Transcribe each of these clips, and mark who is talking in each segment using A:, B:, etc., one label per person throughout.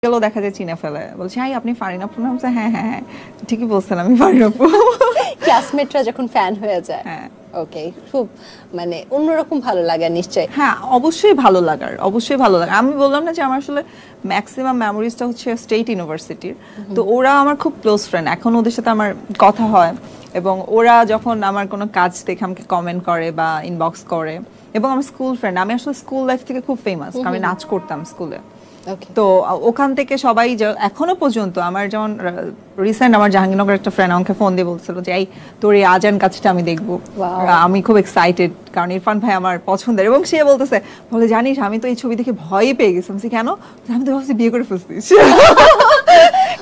A: গেল দেখা যায় চিনে ফেলে, বলছে হাই আপনি ফারিন আপু না? হ্যাঁ হ্যাঁ হ্যাঁ ঠিকই বলছেন, আমি ফারিন আপু।
B: ক্লাসমেটরা যখন ফ্যান হয়ে যায়,
A: হ্যাঁ
B: ওকে, খুব মানে অন্যরকম ভালো লাগে নিশ্চয়ই।
A: হ্যাঁ অবশ্যই ভালো লাগার, অবশ্যই ভালো লাগে। আমি বললাম না যে আমার আসলে ম্যাক্সিমাম মেমোরিজটা হচ্ছে স্টেট ইউনিভার্সিটির, তো ওরা আমার খুব ক্লোজ ফ্রেন্ড, এখন ওদের সাথে আমার কথা হয় এবং ওরা যখন আমার কোনো কাজ দেখে আমাকে কমেন্ট করে বা ইনবক্স করে, এবং আমার স্কুল ফ্রেন্ড, আমি আসলে স্কুল লাইফ থেকে খুব ফেমাস, আমি নাচ করতাম স্কুলে। তো ওখান থেকে সবাই এখনো পর্যন্ত আমার যেমন রিসেন্ট আমার জাহাঙ্গীরনগর একটা ফ্রেন্ড আমাকে ফোন দিয়ে বলছিল যে এই তোর এই আজান কাজটা আমি দেখবো, আমি খুব এক্সাইটেড কারণ ইরফান ভাই আমার পছন্দের। এবং সে বলতেছে বলে জানিস আমি তো এই ছবি দেখে ভয়ই পেয়ে গেছি। কেন? আমি তো ভাবছি বিয়ে করে ফেলছিস,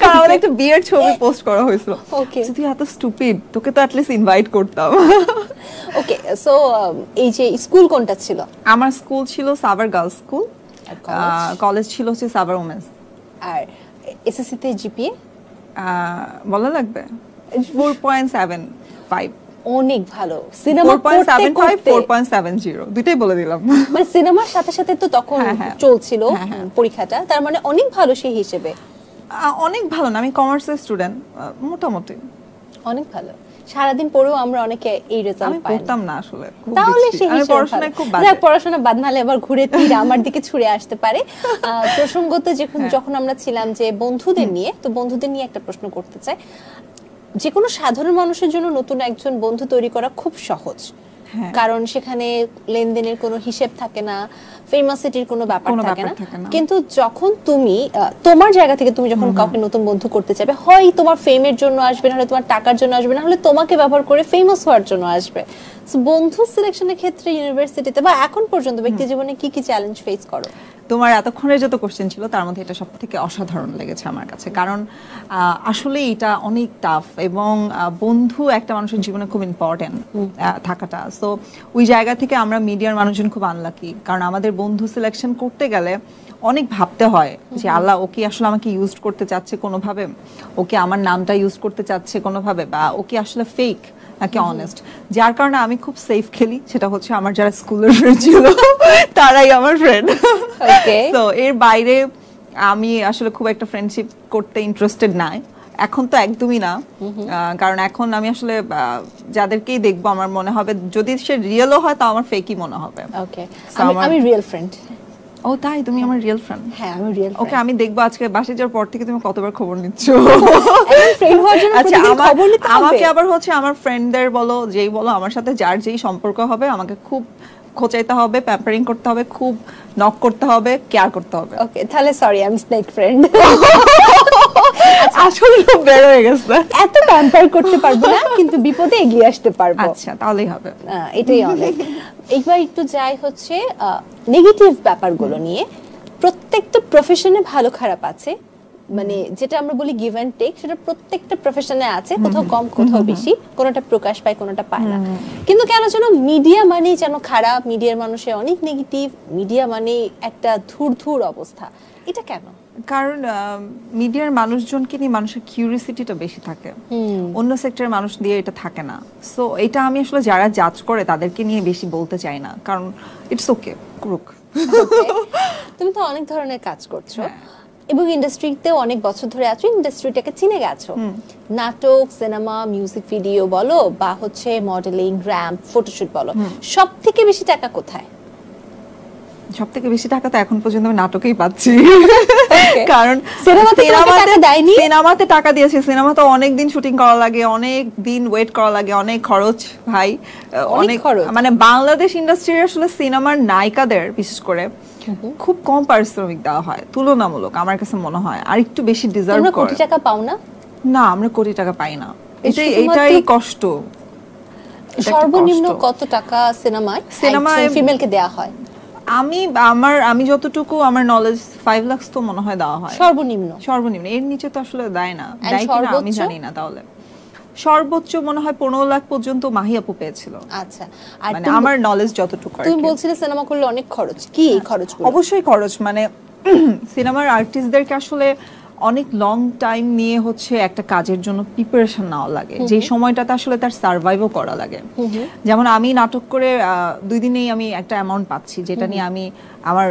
A: কারণ আমাদের একটা বিয়ের ছবি পোস্ট করা হয়েছিল। তুই এত স্টুপিড, তোকে তো অ্যাটলিস্ট ইনভাইট করতাম।
B: ওকে, সো এই যে স্কুল কোনটা ছিল?
A: আমার স্কুল ছিল সাভার গার্লস স্কুল, কলেজ ছিল হচ্ছে সাভার ওমেন্স।
B: আর এসএসসি তে জিপিএ
A: বলা লাগবে 4.75।
B: অনেক ভালো। সিনেমা
A: 4.75 দুটেই বলে দিলাম।
B: মানে সিনেমার সাথে সাথে তো তখন চলছিল পরীক্ষাটা, তার মানে অনেক ভালো সেই হিসেবে।
A: অনেক ভালো না, আমি কমার্সের স্টুডেন্ট, মোটামুটি
B: অনেক ভালো। সারাদিন পড়েও আমরা অনেকে এই রেজাল্ট পাই।
A: আমি পড়তাম না আসলে,
B: তাহলে সেই
A: আমি পড়াশোনায় খুব বাজে।
B: পড়াশোনা বাদ নালে আবার ঘুরে ফিরে আমার দিকে ছুড়ে আসতে পারে। প্রসঙ্গত যখন আমরা ছিলাম যে বন্ধুদের নিয়ে, তো বন্ধুদের নিয়ে একটা প্রশ্ন করতে চাই। যে কোনো সাধারণ মানুষের জন্য নতুন একজন বন্ধু তৈরি করা খুব সহজ, কারণ সেখানে লেনদেনের কোনো হিসেব থাকে না, ফেমাসিটির কোনো ব্যাপার থাকে না। কিন্তু যখন তুমি তোমার জায়গা থেকে তুমি যখন কাউকে নতুন বন্ধু করতে চাইবে, হয় তোমার ফেমের জন্য আসবে, না হলে তোমার টাকার জন্য আসবে, না হলে তোমাকে ব্যবহার করে ফেমাস হওয়ার জন্য আসবে। বন্ধু সিলেকশনের ক্ষেত্রে ইউনিভার্সিটিতে বা এখন পর্যন্ত ব্যক্তি জীবনে কি কি চ্যালেঞ্জ ফেস করো?
A: তোমার এতক্ষণের যত কোশ্চেন ছিল তার মধ্যে এটা সবথেকে অসাধারণ লেগেছে আমার কাছে, কারণ আসলে এটা অনেক টাফ এবং বন্ধু একটা মানুষের জীবনে খুব ইম্পর্টেন্ট থাকাটা। সো ওই জায়গা থেকে আমরা মিডিয়ার মানুষজন খুব আনলাকি, কারণ আমাদের বন্ধু সিলেকশন করতে গেলে অনেক ভাবতে হয় যে আল্লাহ ওকে আসলে আমাকে ইউজ করতে চাচ্ছে কোনোভাবে, ওকে আমার নামটা ইউজ করতে চাচ্ছে কোনোভাবে, বা ওকে আসলে ফেক নাকি অনেস্ট। যার কারণে আমি খুব সেফ খেলি, সেটা হচ্ছে আমার যারা স্কুলের ফ্রেন্ড ছিল তারাই আমার ফ্রেন্ড। তো এর বাইরে আমি আসলে খুব একটা ফ্রেন্ডশিপ করতে ইন্টারেস্টেড নাই এখন, তো একদমই না। কারণ এখন আমি আসলে যাদেরকেই দেখবো আমার মনে হবে যদি সে রিয়েলও হয় তাও আমার ফেকই মনে হবে।
B: আমি রিয়েল ফ্রেন্ড।
A: ও তাই? তুমি আমার রিয়েল ফ্রেন্ড?
B: হ্যাঁ আমি রিয়েল।
A: ওকে, আমি দেখবো আজকে বাসায় যাওয়ার পর থেকে তুমি কতবার খবর নিচ্ছ।
B: আচ্ছা,
A: আমাকে আবার হচ্ছে আমার ফ্রেন্ডদের বলো যেই বলো, আমার সাথে যার যেই সম্পর্ক হবে আমাকে খুব খোঁচাইতে হবে, প্যাম্পারিং করতে হবে, খুব নক করতে হবে, কেয়ার করতে হবে।
B: ওকে, তাহলে সরি আমি স্নেক ফ্রেন্ড।
A: আসলে খুব বের হয়ে গেছে,
B: এত প্যাম্পার করতে পারবো না কিন্তু বিপদে এগিয়ে আসতে পারবো।
A: আচ্ছা তাহলেই হবে,
B: এটাই অনেক। একবার একটু যাই হচ্ছে নেগেটিভ ব্যাপারগুলো নিয়ে। প্রত্যেকটা প্রফেশনে ভালো খারাপ আছে, মানে যেটা আমরা বলি গিভ এন্ড টেক, সেটা প্রত্যেকটা প্রফেশনে আছে, কোথাও কম কোথাও বেশি, কোনোটা প্রকাশ পায় কোনোটা পায় না। কিন্তু কেন যেন মিডিয়া মানেই যেন খারাপ, মিডিয়ার মানুষের অনেক নেগেটিভ, মিডিয়া মানে একটা ধুর অবস্থা, এটা কেন?
A: কারণ মিডিয়ার মানুষজনকে নিয়ে মানুষের কিউরিওসিটিটা বেশি থাকে, অন্য সেক্টরের মানুষ দিয়ে এটা থাকে না। সো এটা আমি আসলে যারা জাজ করে তাদেরকে নিয়ে বেশি বলতে চাই না, কারণ ইটস ওকে করুক।
B: তুমি তো অনেক ধরনের কাজ করছো এবং ইন্ডাস্ট্রিতে অনেক বছর ধরে আছো, ইন্ডাস্ট্রিটাকে চিনে গেছো। নাটক, সিনেমা, মিউজিক ভিডিও বলো বা হচ্ছে মডেলিং, র্যাম্প, ফটোশুট বলো, সব থেকে বেশি টাকা কোথায়?
A: সব থেকে বেশি টাকা তো এখন পর্যন্ত আমি নাটকেই পাচ্ছি, কারণ সিনেমাতে টাকা দিয়েছে। সিনেমাতে অনেক দিন শুটিং করা লাগে, অনেক দিন ওয়েট করা লাগে, অনেক খরচ ভাই, অনেক মানে বাংলাদেশ ইন্ডাস্ট্রির আসলে সিনেমার নায়িকাদের বিশেষ করে খুব কম পারিশ্রমিক দেওয়া হয় তুলনামূলক, আমার কাছে মনে হয় আর একটু বেশি ডিজার্ভ করে।
B: কোটি টাকা পাও না?
A: না, আমরা কোটি টাকা পাই না, এটাই কষ্ট।
B: সর্বনিম্ন কত টাকা সিনেমায় ফিমেলকে দেয়া হয়?
A: আমি যতটুকু আমার নলেজ 5 লাখ তো মনে হয় দেওয়া হয় সর্বনিম্ন, এর নিচে তো আসলে দেয় না, দেয় কিনা আমি জানি না। তাহলে সর্বোচ্চ মনে হয় 15 লাখ পর্যন্ত মাহি আপু পেয়েছিল।
B: আচ্ছা,
A: আর মানে আমার নলেজ যতটুকু।
B: তুমি বলছিলে সিনেমা করলে অনেক খরচ, কি এই খরচগুলো?
A: অবশ্যই খরচ, মানে সিনেমার আর্টিস্টদেরকে আসলে অনেক লং টাইম নিয়ে হচ্ছে একটা কাজের জন্য প্রিপারেশন নেওয়া লাগে, যে সময়টাতে আসলে তার সার্ভাইভও করা লাগে। যেমন আমি নাটক করে 2 দিনেই আমি একটা অ্যামাউন্ট পাচ্ছি, যেটা নিয়ে আমি আমার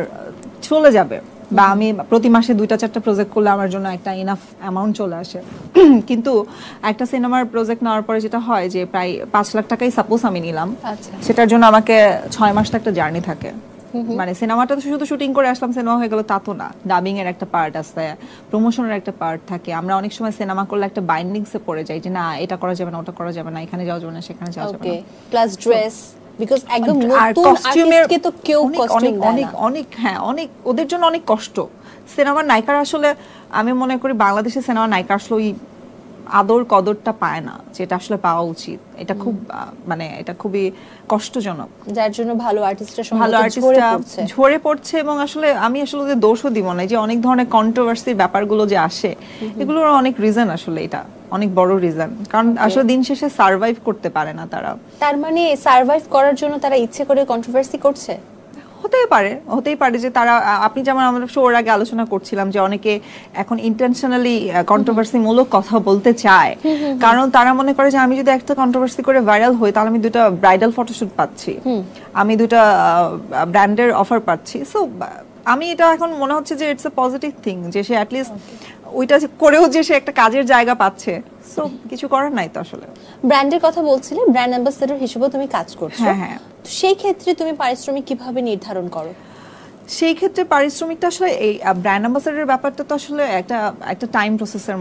A: চলে যাবে বা আমি প্রতি মাসে 2-4টা প্রজেক্ট করলে আমার জন্য একটা ইনাফ অ্যামাউন্ট চলে আসে। কিন্তু একটা সিনেমার প্রজেক্ট নেওয়ার পরে যেটা হয় যে প্রায় 5 লাখ টাকাই সাপোজ আমি নিলাম, সেটার জন্য আমাকে 6 মাস একটা জার্নি থাকে। মানে সিনেমাটা তো শুধু শুটিং করে আসলাম সিনেমা হয়ে গেল তা তো না, ডাবিং এর একটা পার্ট আছে, প্রমোশনের একটা পার্ট থাকে। আমরা অনেক সময় সিনেমা করলে একটা বাইন্ডিংসে পড়ে যাই যে না এটা করা যাবে না, ওটা করা যাবে না, এখানে যাওয়া যাবে না, সেখানে যাওয়া যাবে না।
B: প্লাস ড্রেস, বিকজ একদম নতুন আর্টিস্টকে তো কেউ কস্টিং দেয় না।
A: অনেক হ্যাঁ, অনেক ওদের জন্য অনেক কষ্ট। সিনেমার নায়িকারা আসলে আমি মনে করি বাংলাদেশের সিনেমার নায়িকা আসলে ওই আদর কদরটা পায় না যেটা আসলে পাওয়া উচিত। এটা খুব মানে এটা খুবই কষ্টজনক,
B: যার জন্য ভালো আর্টিস্টরা
A: ঝরে পড়ছে। এবং আসলে আমি আসলে ওদের দোষও দিব না, যে অনেক ধরনের কন্ট্রোভার্সির ব্যাপারগুলো যে আসে এগুলোর অনেক রিজন, আসলে এটা অনেক বড় রিজন। কারণ আসলে দিন শেষে সার্ভাইভ করতে পারে না তারা।
B: তার মানে সার্ভাইভ করার জন্য তারা ইচ্ছে করে কন্ট্রোভার্সি করছে।
A: হতেই পারে যে তারা, আপনি যেমন আমরা শোর আগে আলোচনা করছিলাম যে অনেকে এখন ইন্টেনশনালি কন্ট্রোভার্সি মূলক কথা বলতে চায়, কারণ তারা মনে করে যে আমি যদি একটা কন্ট্রোভার্সি করে ভাইরাল হই তাহলে আমি 2টা ব্রাইডাল ফটোশুট পাচ্ছি, আমি 2টা ব্র্যান্ডের অফার পাচ্ছি। সো আমি এটা এখন মনে হচ্ছে যে ইটস এ পজিটিভ থিং যে সে অ্যাটলিস্ট ওইটা করেও যে সে একটা কাজের জায়গা পাচ্ছে। সো কিছু করার নাই তো আসলে।
B: ব্র্যান্ডের কথা বলছিলে, ব্র্যান্ড অ্যাম্বাসেডর হিসেবে তুমি কাজ করছো।
A: হ্যাঁ।
B: সেই ক্ষেত্রে তুমি পারিশ্রমিক কিভাবে নির্ধারণ করো?
A: সেই ক্ষেত্রে পারিশ্রমিকটা আসলে এই ব্র্যান্ড অ্যাম্বাসেডরের ব্যাপারটা তো আসলে একটা টাইম প্রসেসের